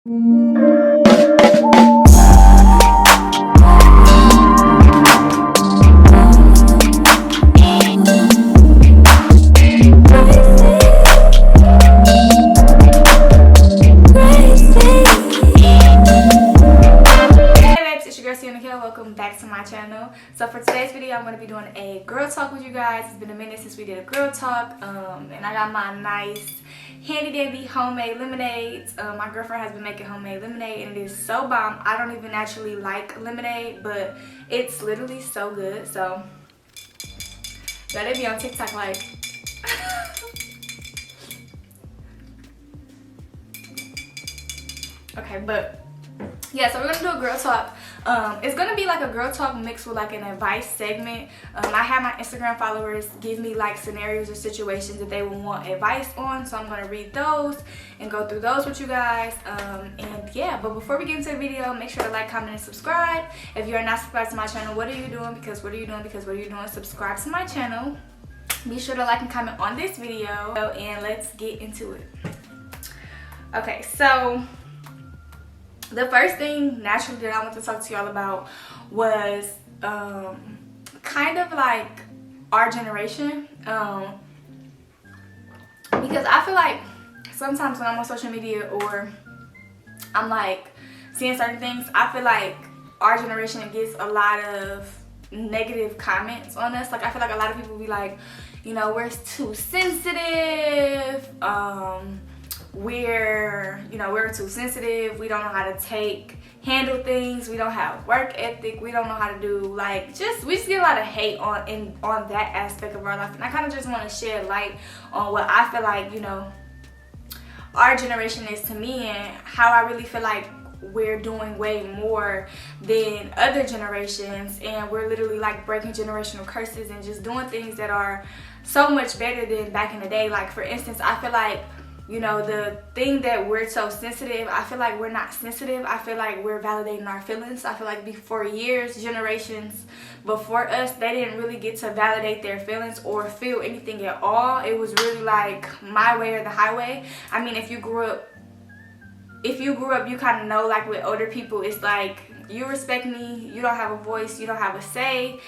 Cierra Nakel, welcome back to my channel. So for today's video, I'm going to be doing a girl talk with you guys. It's been a minute since we did a girl talk, and I got my nice handy dandy homemade lemonades. My girlfriend has been making homemade lemonade and it is so bomb. I don't even actually like lemonade, but it's literally so good. So let it be on TikTok like okay, but yeah, so we're gonna do a girl talk. It's gonna be like a girl talk mixed with like an advice segment. I have my Instagram followers give me like scenarios or situations that they will want advice on, so I'm gonna read those and go through those with you guys. And yeah, but before we get into the video, make sure to like, comment, and subscribe. If you are not subscribed to my channel, what are you doing? Because what are you doing? Because what are you doing? Subscribe to my channel. Be sure to like and comment on this video, and let's get into it. Okay, so the first thing naturally that I want to talk to y'all about was kind of like our generation, because I feel like sometimes when I'm on social media or I'm like seeing certain things, I feel like our generation gets a lot of negative comments on us. Like I feel like a lot of people be like, you know, we're too sensitive, we're too sensitive, we don't know how to handle things, we don't have work ethic, we don't know how to do like we just get a lot of hate on that aspect of our life. And I kind of just want to shed light on what I feel like, you know, our generation is to me, and how I really feel like we're doing way more than other generations, and we're literally like breaking generational curses and just doing things that are so much better than back in the day. Like for instance, I feel like, you know, the thing that we're so sensitive, I feel like we're not sensitive. I feel like we're validating our feelings. I feel like before years, generations before us, they didn't really get to validate their feelings or feel anything at all. It was really like my way or the highway. I mean, if you grew up, you kind of know, like with older people, it's like, you respect me, you don't have a voice, you don't have a say,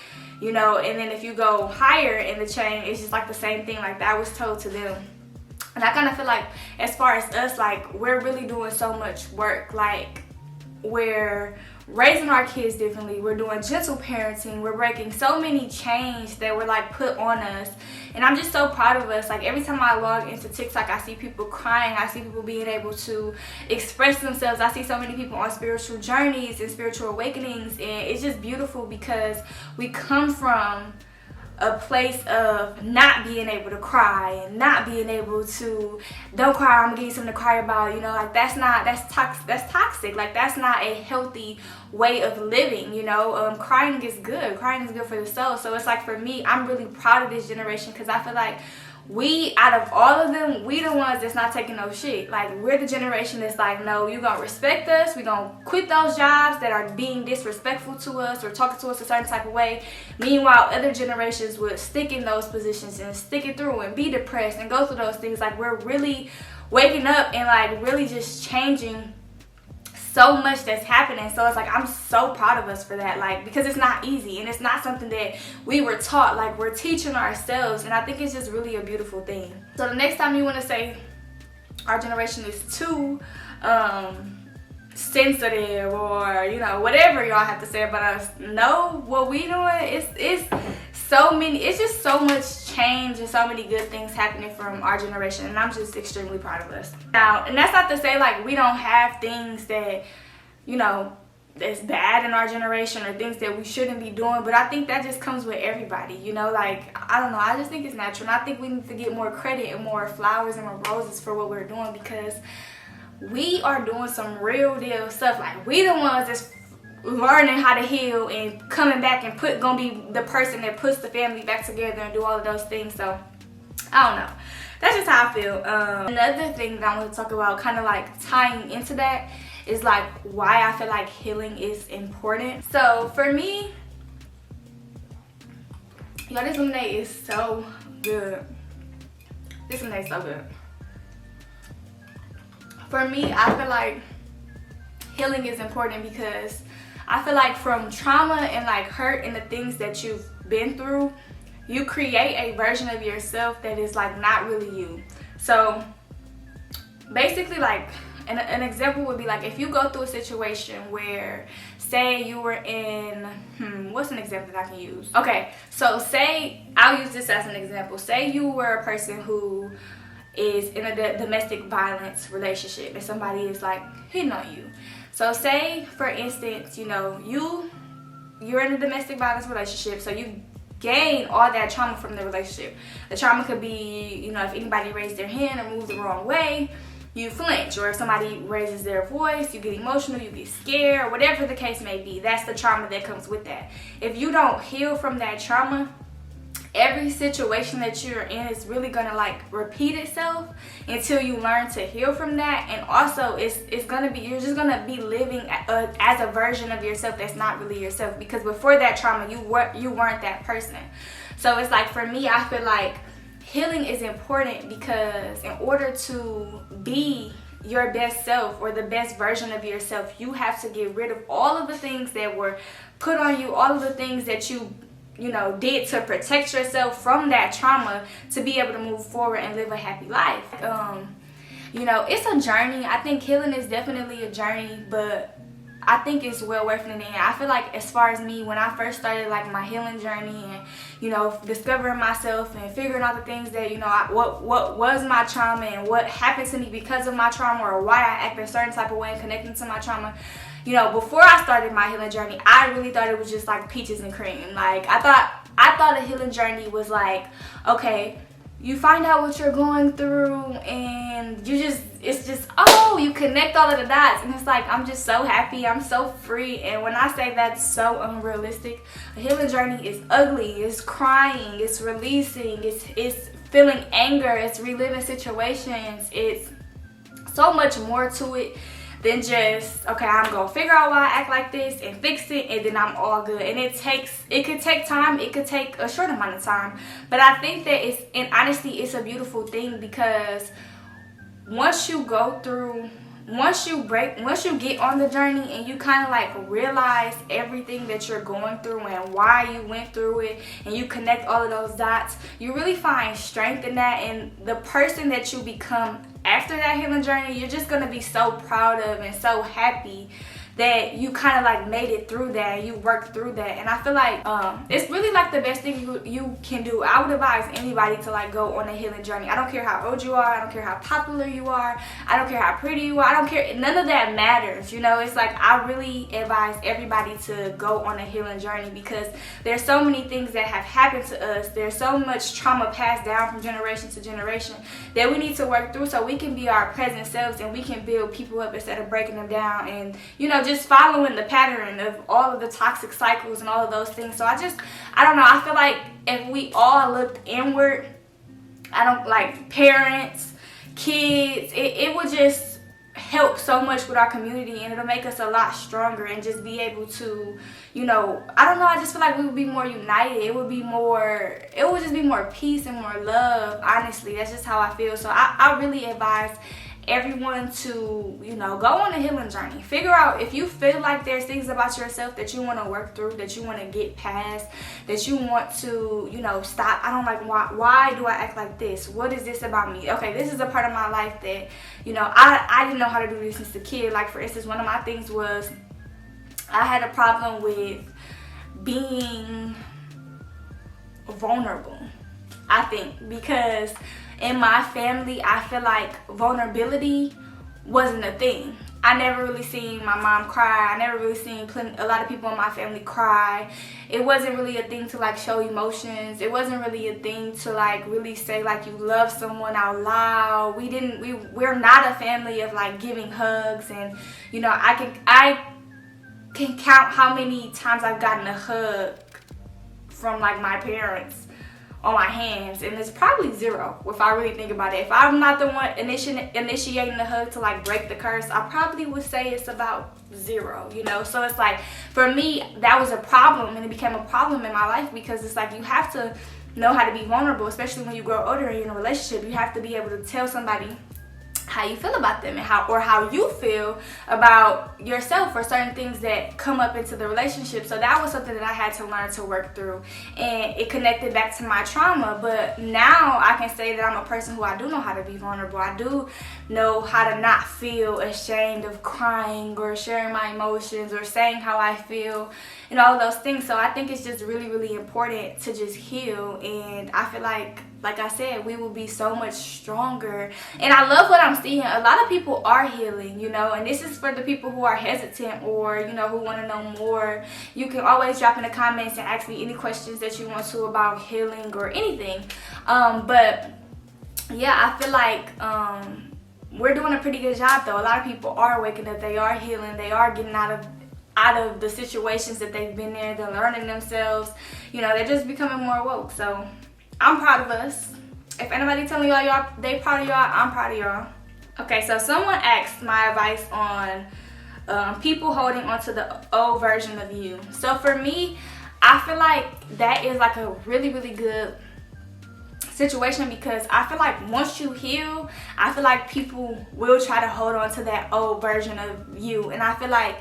you know. And then if you go higher in the chain, it's just like the same thing like that was told to them. And I kind of feel like as far as us, like we're really doing so much work. Like we're raising our kids differently, we're doing gentle parenting, we're breaking so many chains that were like put on us. And I'm just so proud of us. Like every time I log into TikTok, I see people crying, I see people being able to express themselves, I see so many people on spiritual journeys and spiritual awakenings, and it's just beautiful because we come from a place of not being able to cry and not being able to, don't cry, I'm gonna give you something to cry about, you know. Like that's toxic. Like that's not a healthy way of living, you know. Crying is good for the soul. So it's like, for me, I'm really proud of this generation, because I feel like we, out of all of them, we the ones that's not taking no shit. Like we're the generation that's like, no, you gonna respect us, we gonna quit those jobs that are being disrespectful to us or talking to us a certain type of way. Meanwhile, other generations would stick in those positions and stick it through and be depressed and go through those things. Like we're really waking up and like really just changing so much that's happening. So it's like, I'm so proud of us for that, like, because it's not easy and it's not something that we were taught. Like we're teaching ourselves, and I think it's just really a beautiful thing. So the next time you want to say our generation is too sensitive, or you know, whatever y'all have to say about us, no, what we doing is so many, it's just so much change and so many good things happening from our generation, and I'm just extremely proud of us. Now, and that's not to say like we don't have things that, you know, that's bad in our generation or things that we shouldn't be doing, but I think that just comes with everybody, you know. Like I don't know, I just think it's natural, and I think we need to get more credit and more flowers and more roses for what we're doing, because we are doing some real deal stuff. Like we the ones that's learning how to heal and coming back and gonna be the person that puts the family back together and do all of those things. So I don't know, that's just how I feel. Another thing that I want to talk about, kind of like tying into that, is like why I feel like healing is important. So for me, y'all, this lemonade is so good. This lemonade is so good. For me, I feel like healing is important because I feel like from trauma and like hurt and the things that you've been through, you create a version of yourself that is like not really you. So basically, like an example would be like if you go through a situation where, say you were in, what's an example that I can use? Okay, so say, I'll use this as an example. Say you were a person who is in a domestic violence relationship and somebody is like hitting on you. So say, for instance, you know, you're in a domestic violence relationship, so you gain all that trauma from the relationship. The trauma could be, you know, if anybody raised their hand or moved the wrong way, you flinch, or if somebody raises their voice, you get emotional, you get scared, whatever the case may be. That's the trauma that comes with that. If you don't heal from that trauma, every situation that you're in is really gonna like repeat itself until you learn to heal from that. And also it's gonna be, you're just gonna be living as a version of yourself that's not really yourself, because before that trauma you weren't that person. So it's like, for me, I feel like healing is important because in order to be your best self or the best version of yourself, you have to get rid of all of the things that were put on you, all of the things that you know, did to protect yourself from that trauma to be able to move forward and live a happy life. You know, it's a journey. I think healing is definitely a journey, but I think it's well worth it in the end. I feel like, as far as me, when I first started like my healing journey and, you know, discovering myself and figuring out the things that, you know, what was my trauma and what happened to me because of my trauma, or why I act a certain type of way and connecting to my trauma. You know, before I started my healing journey, I really thought it was just like peaches and cream. Like, I thought a healing journey was like, okay, you find out what you're going through and it's just, oh, you connect all of the dots. And it's like, I'm just so happy. I'm so free. And when I say that's so unrealistic, a healing journey is ugly. It's crying. It's releasing. It's feeling anger. It's reliving situations. It's so much more to it than just, okay, I'm gonna figure out why I act like this and fix it, and then I'm all good. And it could take time, it could take a short amount of time, but I think that honestly it's a beautiful thing, because once you get on the journey and you kind of like realize everything that you're going through and why you went through it, and you connect all of those dots, you really find strength in that. And the person that you become after that healing journey, you're just gonna be so proud of and so happy that you kind of like made it through that and you worked through that. And I feel like it's really like the best thing you can do. I would advise anybody to like go on a healing journey. I don't care how old you are, I don't care how popular you are, I don't care how pretty you are, I don't care, none of that matters. You know, it's like, I really advise everybody to go on a healing journey, because there's so many things that have happened to us, there's so much trauma passed down from generation to generation that we need to work through, so we can be our present selves and we can build people up instead of breaking them down, and, you know, just following the pattern of all of the toxic cycles and all of those things. So I don't know, I feel like if we all looked inward, parents, kids, it would just help so much with our community, and it'll make us a lot stronger, and just be able to, you know, I don't know, I just feel like we would be more united. It would just be more peace and more love. Honestly, that's just how I feel. So I really advise everyone to, you know, go on a healing journey. Figure out if you feel like there's things about yourself that you want to work through, that you want to get past, that you want to, you know, stop. I don't like, why do I act like this? What is this about me? Okay, this is a part of my life that, you know, I didn't know how to do this since a kid. Like, for instance, one of my things was I had a problem with being vulnerable, I think, because in my family, I feel like vulnerability wasn't a thing. I never really seen my mom cry. I never really seen a lot of people in my family cry. It wasn't really a thing to like show emotions. It wasn't really a thing to like really say like you love someone out loud. We're not a family of like giving hugs, and, you know, I can count how many times I've gotten a hug from like my parents on my hands, and it's probably zero if I really think about it. If I'm not the one initiating the hug to like break the curse, I probably would say it's about zero, you know. So it's like, for me, that was a problem, and it became a problem in my life, because it's like, you have to know how to be vulnerable, especially when you grow older and you're in a relationship. You have to be able to tell somebody how you feel about them and how you feel about yourself or certain things that come up into the relationship. So that was something that I had to learn to work through, and it connected back to my trauma. But now I can say that I'm a person who I do know how to be vulnerable. I do know how to not feel ashamed of crying or sharing my emotions or saying how I feel and all of those things. So I think it's just really, really important to just heal, and I feel like I said, we will be so much stronger. And I love what I'm seeing. A lot of people are healing, you know, and this is for the people who are hesitant or, you know, who want to know more. You can always drop in the comments and ask me any questions that you want to about healing or anything. But yeah, I feel like we're doing a pretty good job though. A lot of people are waking up, they are healing, they are getting out of the situations that they've been in, they're learning themselves, you know, they're just becoming more woke. So I'm proud of us. If anybody telling y'all they proud of y'all, I'm proud of y'all. Okay, so someone asked my advice on people holding on to the old version of you. So for me, I feel like that is like a really, really good situation, because I feel like once you heal, I feel like people will try to hold on to that old version of you. And I feel like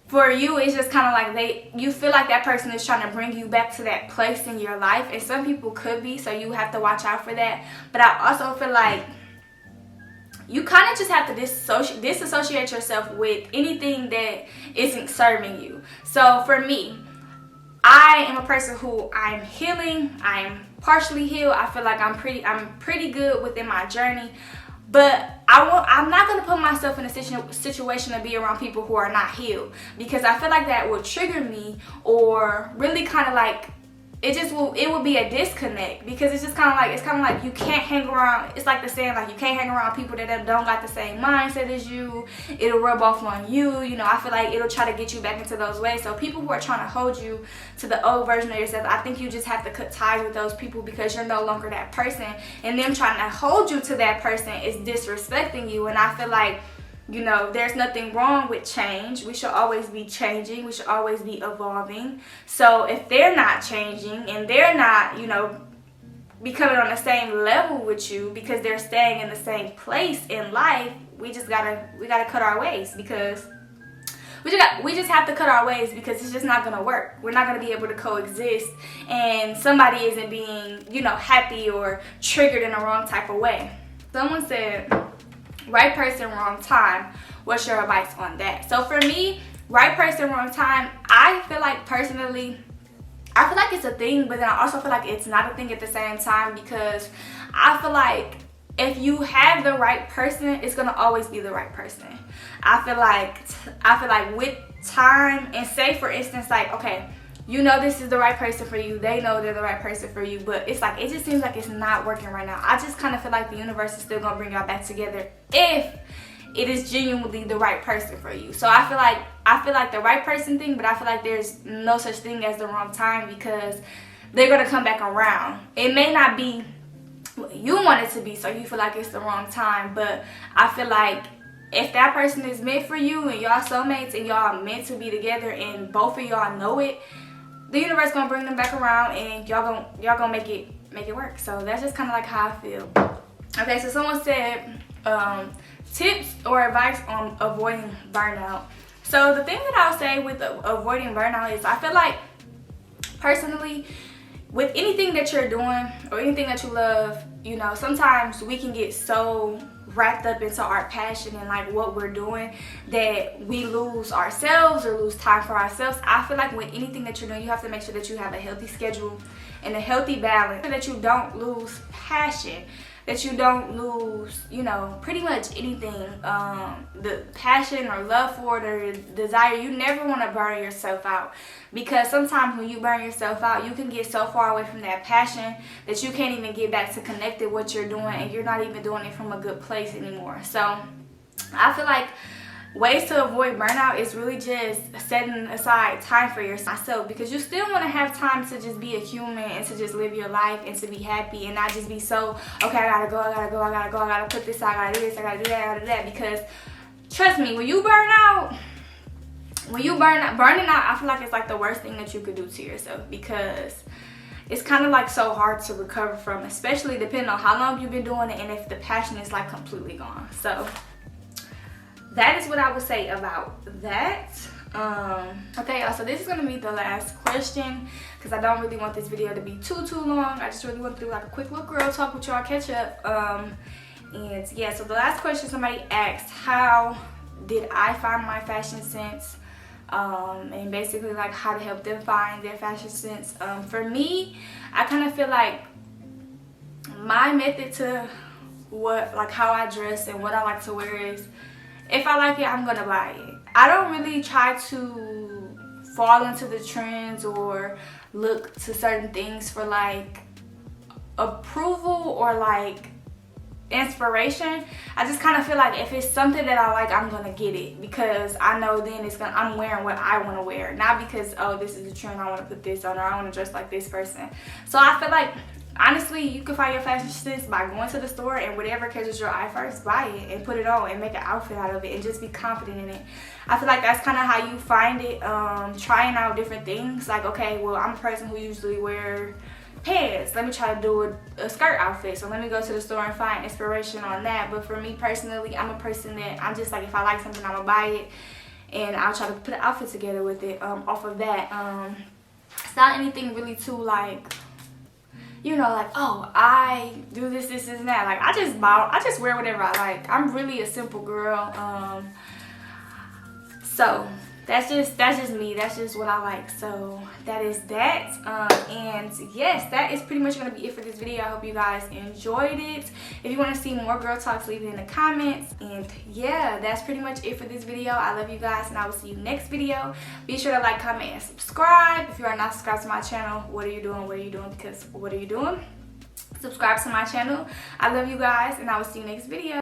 for you, it's just kind of like you feel like that person is trying to bring you back to that place in your life. And some people could be, so you have to watch out for that. But I also feel like you kind of just have to disassociate yourself with anything that isn't serving you. So for me, I am a person who I'm healing. I'm partially healed. I feel like I'm pretty good within my journey. But I'm not going to put myself in a situation to be around people who are not healed, because I feel like that will trigger me, or really kind of like it will be a disconnect, because it's kind of like you can't hang around. It's like the saying, like, you can't hang around people that don't got the same mindset as you. It'll rub off on you. You know, I feel like it'll try to get you back into those ways. So people who are trying to hold you to the old version of yourself, I think you just have to cut ties with those people, because you're no longer that person, and them trying to hold you to that person is disrespecting you. And I feel like, you know, there's nothing wrong with change. We should always be changing. We should always be evolving. So if they're not changing and they're not, you know, becoming on the same level with you, because they're staying in the same place in life, we gotta cut our ways, because we just have to cut our ways, because it's just not gonna work. We're not gonna be able to coexist, and somebody isn't being, you know, happy or triggered in the wrong type of way. Someone said, right person, wrong time. What's your advice on that? So for me, right person, wrong time, I feel like personally, I feel like it's a thing, but then I also feel like it's not a thing at the same time, because I feel like if you have the right person, it's gonna always be the right person. I feel like with time, and say for instance, like, okay, you know this is the right person for you, they know they're the right person for you, but it's like, it just seems like it's not working right now. I just kind of feel like the universe is still gonna bring y'all back together if it is genuinely the right person for you. So I feel like the right person thing, but I feel like there's no such thing as the wrong time, because they're gonna come back around. It may not be what you want it to be, so you feel like it's the wrong time, but I feel like if that person is meant for you, and y'all soulmates, and y'all meant to be together, and both of y'all know it, the universe gonna bring them back around, and y'all gonna make it work. So that's just kind of like how I feel. Okay, so someone said tips or advice on avoiding burnout. So the thing that I'll say with avoiding burnout is, I feel like personally, with anything that you're doing or anything that you love, you know, sometimes we can get so wrapped up into our passion and like what we're doing that we lose ourselves or lose time for ourselves. I feel like with anything that you're doing, you have to make sure that you have a healthy schedule and a healthy balance, so that you don't lose passion, that you don't lose, you know, pretty much anything, the passion or love for it or desire. You never want to burn yourself out, because sometimes when you burn yourself out, you can get so far away from that passion that you can't even get back to connect with what you're doing, and you're not even doing it from a good place anymore. So I feel like ways to avoid burnout is really just setting aside time for yourself, because you still want to have time to just be a human and to just live your life and to be happy, and not just be so, okay, I gotta put this out, I gotta do this, I gotta do that, I gotta do that. Because trust me, when you burn out, burning out, I feel like it's like the worst thing that you could do to yourself, because it's kind of like so hard to recover from, especially depending on how long you've been doing it and if the passion is like completely gone. So that is what I would say about that. Okay, y'all, so this is gonna be the last question because I don't really want this video to be too long. I just really want to do like a quick little girl talk with y'all, catch up. And yeah, so the last question, somebody asked, how did I find my fashion sense? And basically like how to help them find their fashion sense. For me, I kind of feel like my method to how I dress and what I like to wear is, if I like it, I'm gonna buy it. I don't really try to fall into the trends or look to certain things for like approval or like inspiration. I just kind of feel like if it's something that I like, I'm gonna get it because I know then I'm wearing what I want to wear, not because, oh, this is a trend, I want to put this on, or I want to dress like this person. So I feel like honestly, you can find your fashion sense by going to the store and whatever catches your eye first, buy it and put it on and make an outfit out of it and just be confident in it. I feel like that's kind of how you find it, trying out different things. Like, okay, well, I'm a person who usually wear pants. Let me try to do a skirt outfit. So let me go to the store and find inspiration on that. But for me personally, I'm a person that I'm just like, if I like something, I'm gonna buy it and I'll try to put an outfit together with it off of that. It's not anything really too like, you know, like, oh, I do this and that. Like, I just wear whatever I like. I'm really a simple girl. So that's just me. That's just what I like. So that is that. And yes, that is pretty much gonna be it for this video. I hope you guys enjoyed it. If you want to see more girl talks, leave it in the comments. And yeah, that's pretty much it for this video. I love you guys, and I will see you next video. Be sure to like, comment, and subscribe. If you are not subscribed to my channel, what are you doing? What are you doing? Because what are you doing? Subscribe to my channel. I love you guys, and I will see you next video.